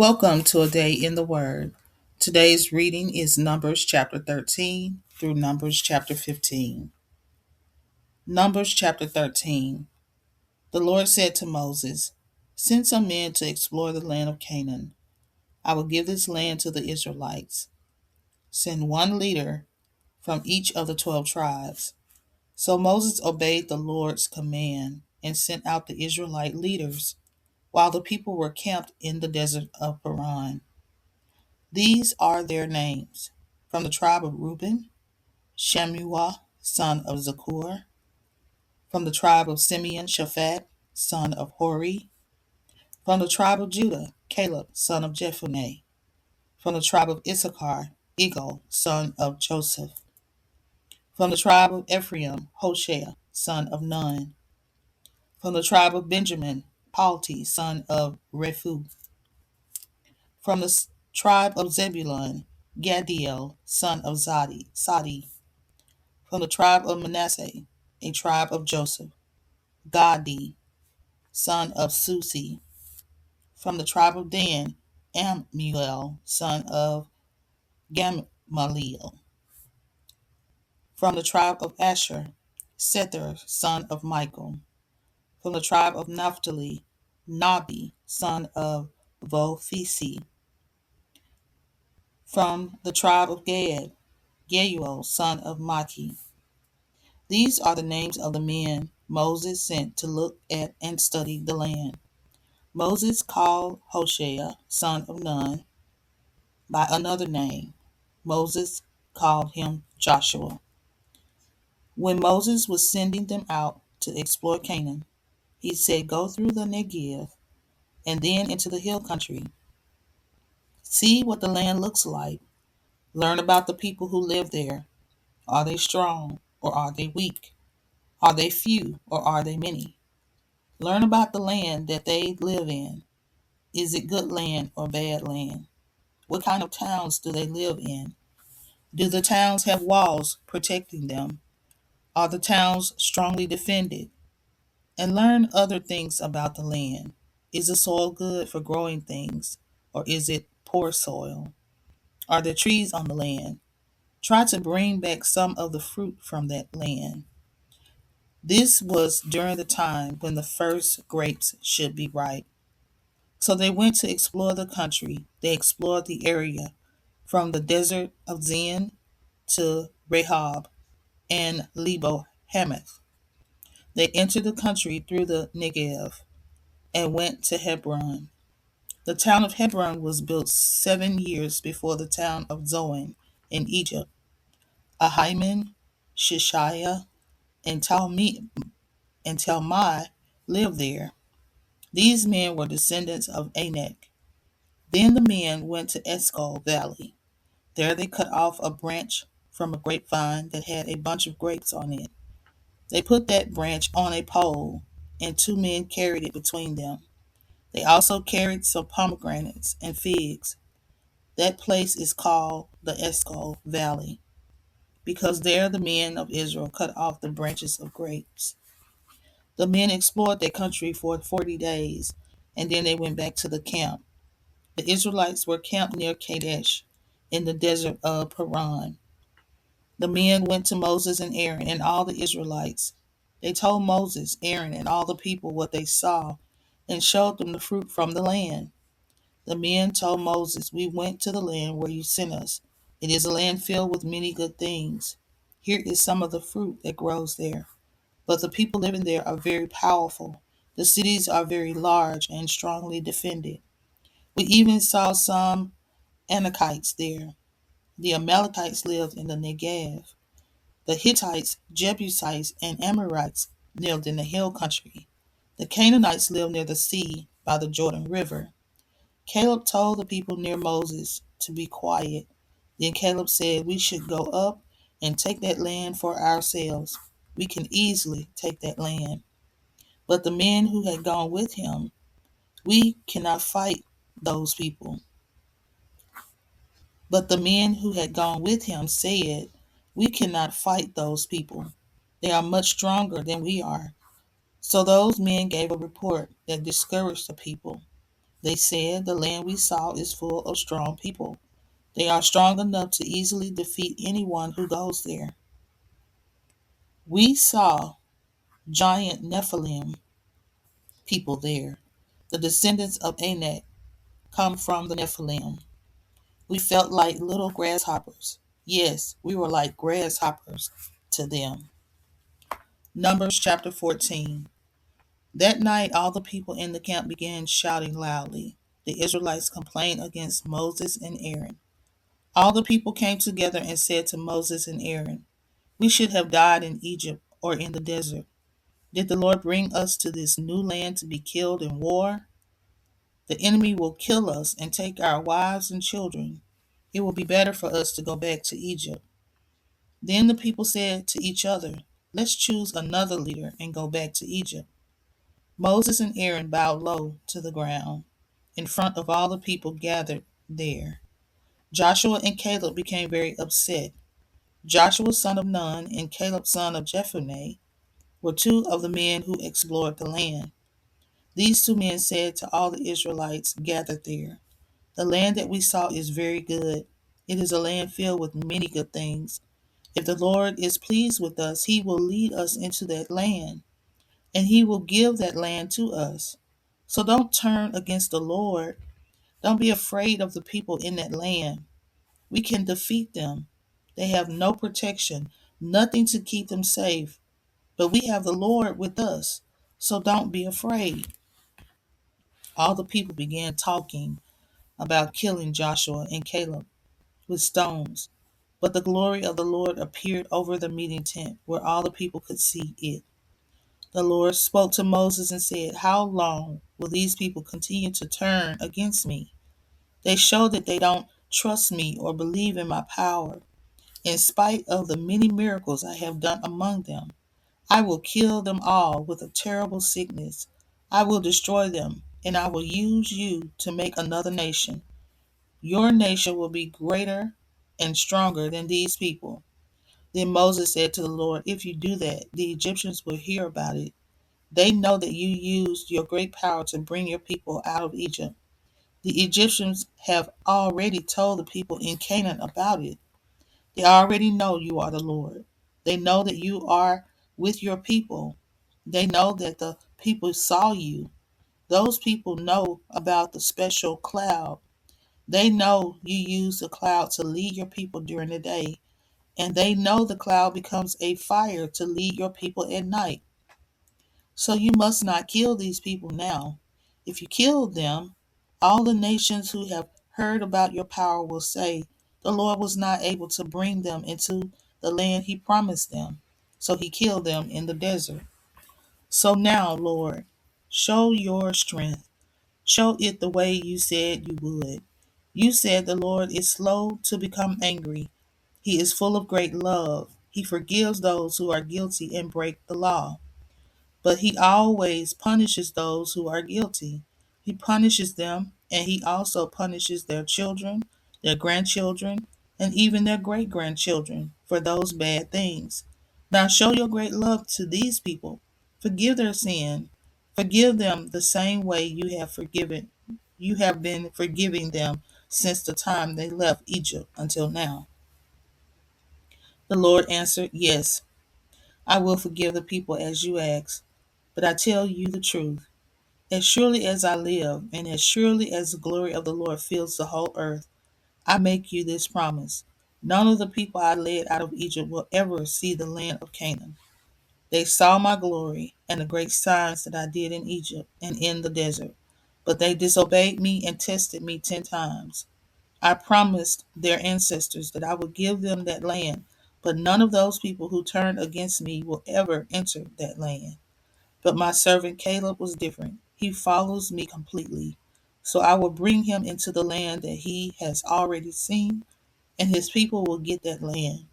Welcome to a day in the Word. Today's reading is Numbers chapter 13 through Numbers chapter 15. Numbers chapter 13. The Lord said to Moses, "Send some men to explore the land of Canaan. I will give this land to the Israelites. Send one leader from each of the 12 tribes." So Moses obeyed the Lord's command and sent out the Israelite leaders while the people were camped in the desert of Paran. These are their names. From the tribe of Reuben, Shemuah, son of Zakur. From the tribe of Simeon, Shaphat, son of Hori. From the tribe of Judah, Caleb, son of Jephunneh. From the tribe of Issachar, Egal, son of Joseph. From the tribe of Ephraim, Hoshea, son of Nun. From the tribe of Benjamin, Palti, son of Rephu. From the tribe of Zebulun, Gadiel, son of Sadi. From the tribe of Manasseh, a tribe of Joseph, Gadi, son of Susi. From the tribe of Dan, Ammuel, son of Gamaliel. From the tribe of Asher, Sethur, son of Michael. From the tribe of Naphtali, Nabi, son of Vophisi. From the tribe of Gad, Geuel, son of Maki. These are the names of the men Moses sent to look at and study the land. Moses called Hoshea, son of Nun, by another name. Moses called him Joshua. When Moses was sending them out to explore Canaan, he said, "Go through the Negev and then into the hill country. See what the land looks like. Learn about the people who live there. Are they strong or are they weak? Are they few or are they many? Learn about the land that they live in. Is it good land or bad land? What kind of towns do they live in? Do the towns have walls protecting them? Are the towns strongly defended? And learn other things about the land. Is the soil good for growing things, or is it poor soil? Are there trees on the land? Try to bring back some of the fruit from that land." This was during the time when the first grapes should be ripe. So they went to explore the country. They explored the area from the desert of Zin to Rehob and Lebo Hamath. They entered the country through the Negev and went to Hebron. The town of Hebron was built 7 years before the town of Zoan in Egypt. Ahiman, Shishaiah, and Talmai lived there. These men were descendants of Anak. Then the men went to Eshcol Valley. There they cut off a branch from a grapevine that had a bunch of grapes on it. They put that branch on a pole, and 2 men carried it between them. They also carried some pomegranates and figs. That place is called the Eshcol Valley, because there the men of Israel cut off the branches of grapes. The men explored that country for 40 days, and then they went back to the camp. The Israelites were camped near Kadesh in the desert of Paran. The men went to Moses and Aaron and all the Israelites. They told Moses, Aaron, and all the people what they saw and showed them the fruit from the land. The men told Moses, "We went to the land where you sent us. It is a land filled with many good things. Here is some of the fruit that grows there. But the people living there are very powerful. The cities are very large and strongly defended. We even saw some Anakites there. The Amalekites lived in the Negev. The Hittites, Jebusites, and Amorites lived in the hill country. The Canaanites lived near the sea by the Jordan River." Caleb told the people near Moses to be quiet. Then Caleb said, "We should go up and take that land for ourselves. We can easily take that land." But the men who had gone with him, "We cannot fight those people." But the men who had gone with him said, "We cannot fight those people. They are much stronger than we are." So those men gave a report that discouraged the people. They said, "The land we saw is full of strong people. They are strong enough to easily defeat anyone who goes there." We saw giant Nephilim people there. The descendants of Anak come from the Nephilim. We felt like little grasshoppers. Yes, we were like grasshoppers to them. Numbers chapter 14. That night, all the people in the camp began shouting loudly. The Israelites complained against Moses and Aaron. All the people came together and said to Moses and Aaron, "We should have died in Egypt or in the desert. Did the Lord bring us to this new land to be killed in war? The enemy will kill us and take our wives and children. It will be better for us to go back to Egypt." Then the people said to each other, "Let's choose another leader and go back to Egypt." Moses and Aaron bowed low to the ground in front of all the people gathered there. Joshua and Caleb became very upset. Joshua son of Nun and Caleb son of Jephunneh were two of the men who explored the land. These two men said to all the Israelites gathered there, "The land that we saw is very good. It is a land filled with many good things. If the Lord is pleased with us, he will lead us into that land, and he will give that land to us. So don't turn against the Lord. Don't be afraid of the people in that land. We can defeat them. They have no protection, nothing to keep them safe, but we have the Lord with us. So don't be afraid." All the people began talking about killing Joshua and Caleb with stones. But the glory of the Lord appeared over the meeting tent where all the people could see it. The Lord spoke to Moses and said, "How long will these people continue to turn against me? They show that they don't trust me or believe in my power. In spite of the many miracles I have done among them, I will kill them all with a terrible sickness. I will destroy them, and I will use you to make another nation. Your nation will be greater and stronger than these people." Then Moses said to the Lord, "If you do that, the Egyptians will hear about it. They know that you used your great power to bring your people out of Egypt. The Egyptians have already told the people in Canaan about it. They already know you are the Lord. They know that you are with your people. They know that the people saw you. Those people know about the special cloud. They know you use the cloud to lead your people during the day, and they know the cloud becomes a fire to lead your people at night. So you must not kill these people now. If you kill them, all the nations who have heard about your power will say, 'The Lord was not able to bring them into the land he promised them, so he killed them in the desert.' So now, Lord, show your strength. Show it the way you said you would. You said the Lord is slow to become angry. He is full of great love. He forgives those who are guilty and break the law. But he always punishes those who are guilty. He punishes them, and he also punishes their children, their grandchildren, and even their great grandchildren for those bad things. Now show your great love to these people. Forgive their sin. Forgive them the same way you have been forgiving them since the time they left Egypt until now." The Lord answered, "Yes, I will forgive the people as you ask. But I tell you the truth. As surely as I live, and as surely as the glory of the Lord fills the whole earth, I make you this promise. None of the people I led out of Egypt will ever see the land of Canaan. They saw my glory and the great signs that I did in Egypt and in the desert, but they disobeyed me and tested me 10 times. I promised their ancestors that I would give them that land, but none of those people who turned against me will ever enter that land. But my servant Caleb was different. He follows me completely. So I will bring him into the land that he has already seen, and his people will get that land.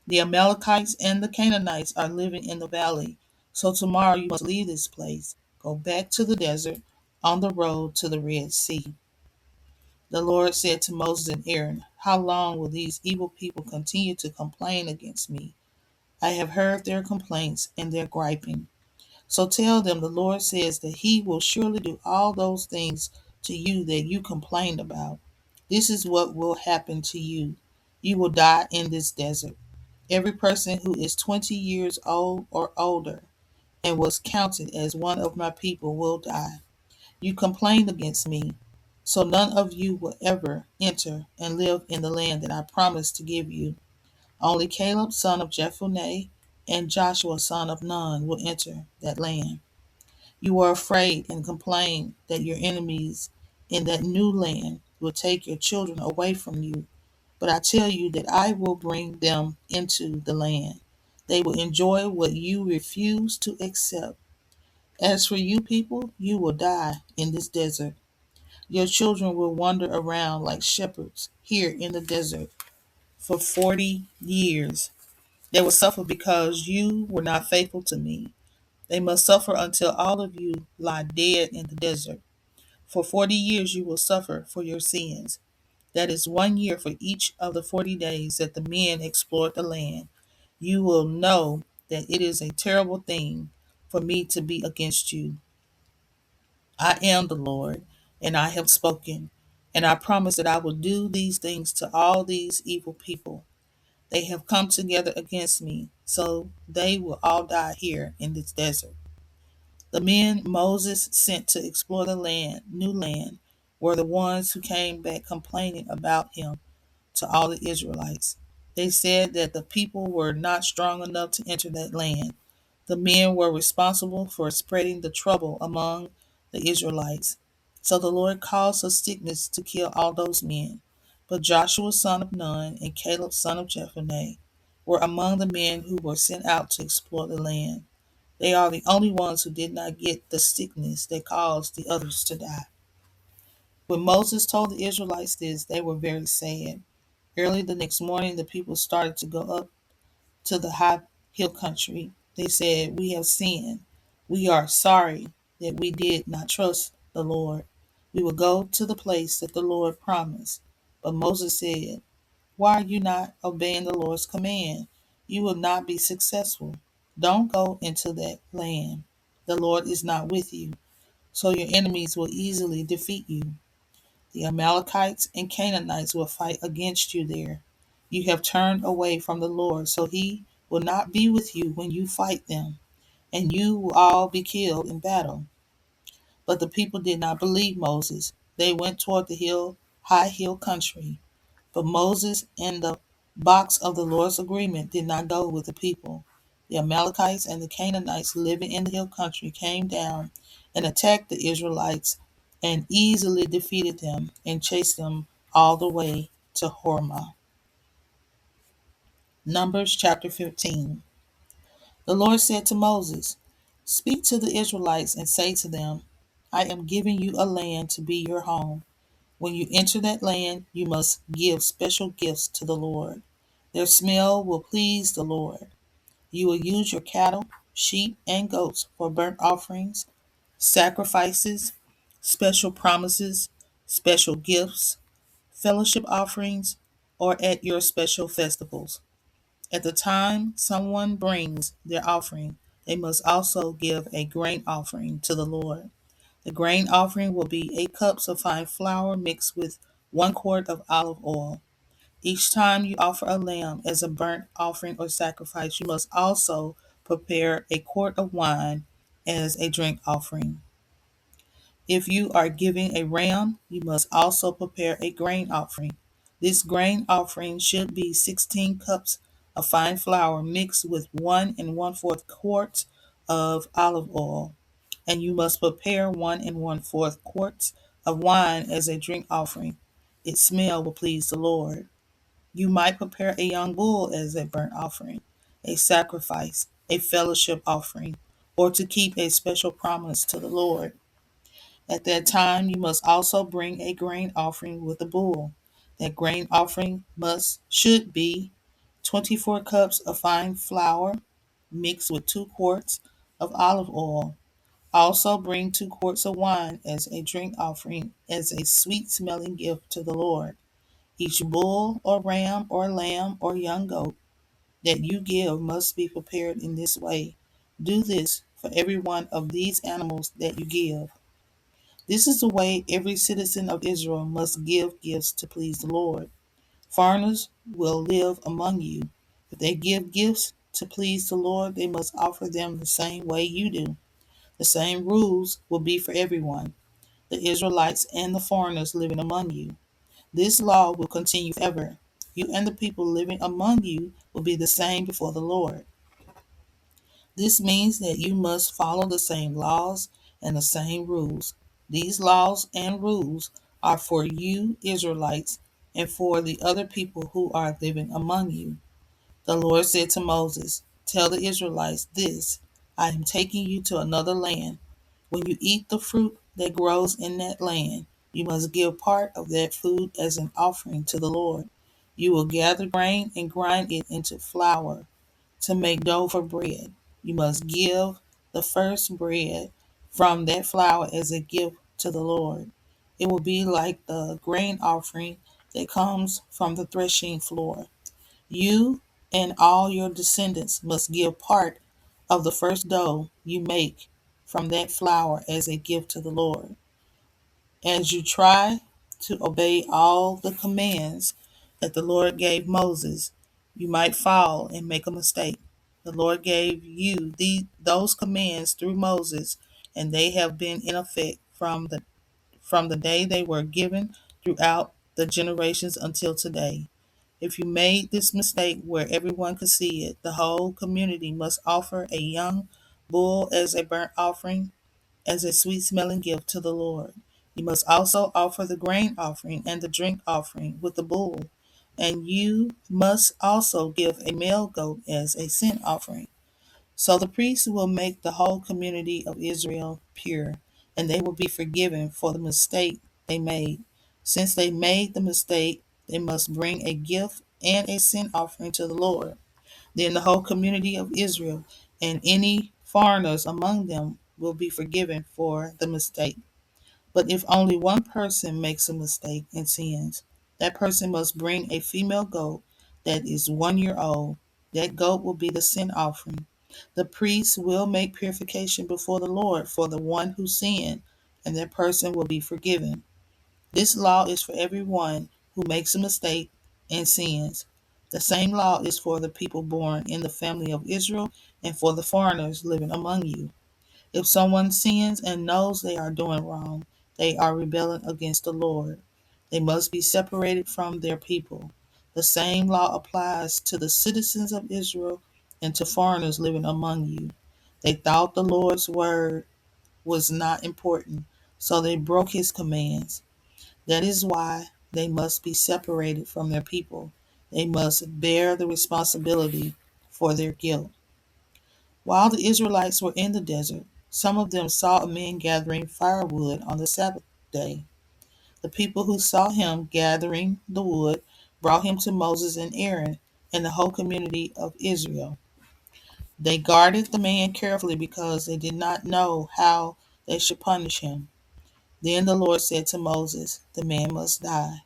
The Amalekites and the Canaanites are living in the valley. So tomorrow you must leave this place, go back to the desert on the road to the Red Sea." The Lord said to Moses and Aaron, "How long will these evil people continue to complain against me? I have heard their complaints and their griping. So tell them the Lord says that he will surely do all those things to you that you complained about. This is what will happen to you. You will die in this desert. Every person who is 20 years old or older and was counted as one of my people will die. You complained against me, so none of you will ever enter and live in the land that I promised to give you. Only Caleb, son of Jephunneh, and Joshua, son of Nun, will enter that land. You were afraid and complained that your enemies in that new land will take your children away from you. But I tell you that I will bring them into the land. They will enjoy what you refuse to accept. As for you people, you will die in this desert. Your children will wander around like shepherds here in the desert for 40 years. They will suffer because you were not faithful to me. They must suffer until all of you lie dead in the desert. For 40 years you will suffer for your sins. That is 1 year for each of the 40 days that the men explored the land. You will know that it is a terrible thing for me to be against you. I am the Lord, and I have spoken, and I promise that I will do these things to all these evil people. They have come together against me, so they will all die here in this desert. The men Moses sent to explore the new land, were the ones who came back complaining about him to all the Israelites. They said that the people were not strong enough to enter that land. The men were responsible for spreading the trouble among the Israelites. So the Lord caused a sickness to kill all those men. But Joshua son of Nun and Caleb son of Jephunneh were among the men who were sent out to explore the land. They are the only ones who did not get the sickness that caused the others to die. When Moses told the Israelites this, they were very sad. Early the next morning, the people started to go up to the high hill country. They said, "We have sinned. We are sorry that we did not trust the Lord. We will go to the place that the Lord promised." But Moses said, "Why are you not obeying the Lord's command? You will not be successful. Don't go into that land. The Lord is not with you, so your enemies will easily defeat you. The Amalekites and Canaanites will fight against you there. You have turned away from the Lord, so he will not be with you when you fight them, and you will all be killed in battle." But the people did not believe Moses. They went toward the high hill country. But Moses and the box of the Lord's agreement did not go with the people. The Amalekites and the Canaanites living in the hill country came down and attacked the Israelites and easily defeated them and chased them all the way to Hormah. Numbers chapter 15. The Lord said to Moses, "Speak to the Israelites and say to them, I am giving you a land to be your home. When you enter that land, you must give special gifts to the Lord. Their smell will please the Lord. You will use your cattle, sheep, and goats for burnt offerings, sacrifices, special promises, special gifts, fellowship offerings, or at your special festivals. At the time someone brings their offering, they must also give a grain offering to the Lord. The grain offering will be 8 cups of fine flour mixed with 1 quart of olive oil. Each time you offer a lamb as a burnt offering or sacrifice, you must also prepare a quart of wine as a drink offering. If you are giving a ram, you must also prepare a grain offering. This grain offering should be 16 cups of fine flour mixed with 1 1/4 quarts of olive oil, and you must prepare 1 1/4 quarts of wine as a drink offering. Its smell will please the Lord. You might prepare a young bull as a burnt offering, a sacrifice, a fellowship offering, or to keep a special promise to the Lord. At that time you must also bring a grain offering with the bull. That grain offering must should be 24 cups of fine flour mixed with 2 quarts of olive oil. Also bring 2 quarts of wine as a drink offering as a sweet smelling gift to the Lord. Each bull or ram or lamb or young goat that you give must be prepared in this way. Do this for every one of these animals that you give. This is the way every citizen of Israel must give gifts to please the Lord. Foreigners will live among you. If they give gifts to please the Lord, they must offer them the same way you do. The same rules will be for everyone, the Israelites and the foreigners living among you. This law will continue forever. You and the people living among you will be the same before the Lord. This means that you must follow the same laws and the same rules. These laws and rules are for you, Israelites, and for the other people who are living among you. The Lord said to Moses, "Tell the Israelites this: I am taking you to another land. When you eat the fruit that grows in that land, you must give part of that food as an offering to the Lord. You will gather grain and grind it into flour to make dough for bread. You must give the first bread from that flour as a gift to the Lord. It will be like the grain offering that comes from the threshing floor. You and all your descendants must give part of the first dough you make from that flour as a gift to the Lord. As you try to obey all the commands that the Lord gave Moses, you might fall and make a mistake. The Lord gave you those commands through Moses, and they have been in effect from the day they were given throughout the generations until today. If you made this mistake where everyone could see it, the whole community must offer a young bull as a burnt offering, as a sweet smelling gift to the Lord. You must also offer the grain offering and the drink offering with the bull, and you must also give a male goat as a sin offering. So the priests will make the whole community of Israel pure, and they will be forgiven for the mistake they made. Since they made the mistake, they must bring a gift and a sin offering to the Lord. Then the whole community of Israel and any foreigners among them will be forgiven for the mistake. But if only one person makes a mistake and sins, that person must bring a female goat that is 1 year old. That goat will be the sin offering. The priest will make purification before the Lord for the one who sinned, and that person will be forgiven. This law is for everyone who makes a mistake and sins. The same law is for the people born in the family of Israel and for the foreigners living among you. If someone sins and knows they are doing wrong, they are rebelling against the Lord. They must be separated from their people. The same law applies to the citizens of Israel and to foreigners living among you. They thought the Lord's word was not important, so they broke his commands. That is why they must be separated from their people. They must bear the responsibility for their guilt. While the Israelites were in the desert, some of them saw a man gathering firewood on the Sabbath day. The people who saw him gathering the wood brought him to Moses and Aaron and the whole community of Israel. They guarded the man carefully because they did not know how they should punish him. Then the Lord said to Moses, "The man must die.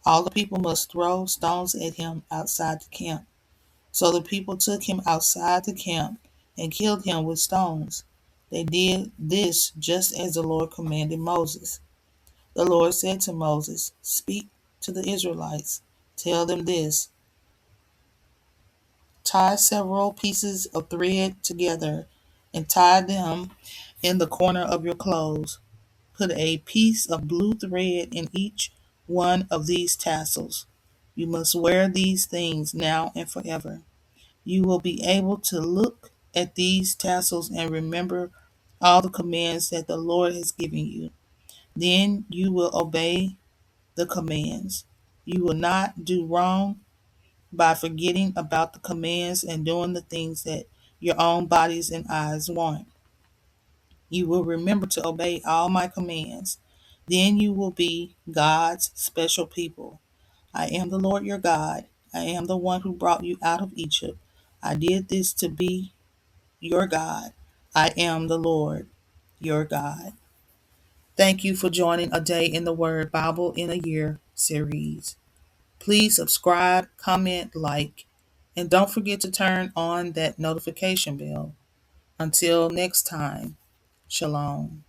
All the people must throw stones at him outside the camp." So the people took him outside the camp and killed him with stones. They did this just as the Lord commanded Moses. The Lord said to Moses, "Speak to the Israelites. Tell them this: tie several pieces of thread together and tie them in the corner of your clothes. Put a piece of blue thread in each one of these tassels. You must wear these things now and forever. You will be able to look at these tassels and remember all the commands that the Lord has given you. Then you will obey the commands. You will not do wrong by forgetting about the commands and doing the things that your own bodies and eyes want. You will remember to obey all my commands. Then you will be God's special people. I am the Lord your God. I am the one who brought you out of Egypt. I did this to be your God. I am the Lord your God. Thank you for joining A Day in the Word Bible in a Year series. Please subscribe, comment, like, and don't forget to turn on that notification bell. Until next time, Shalom.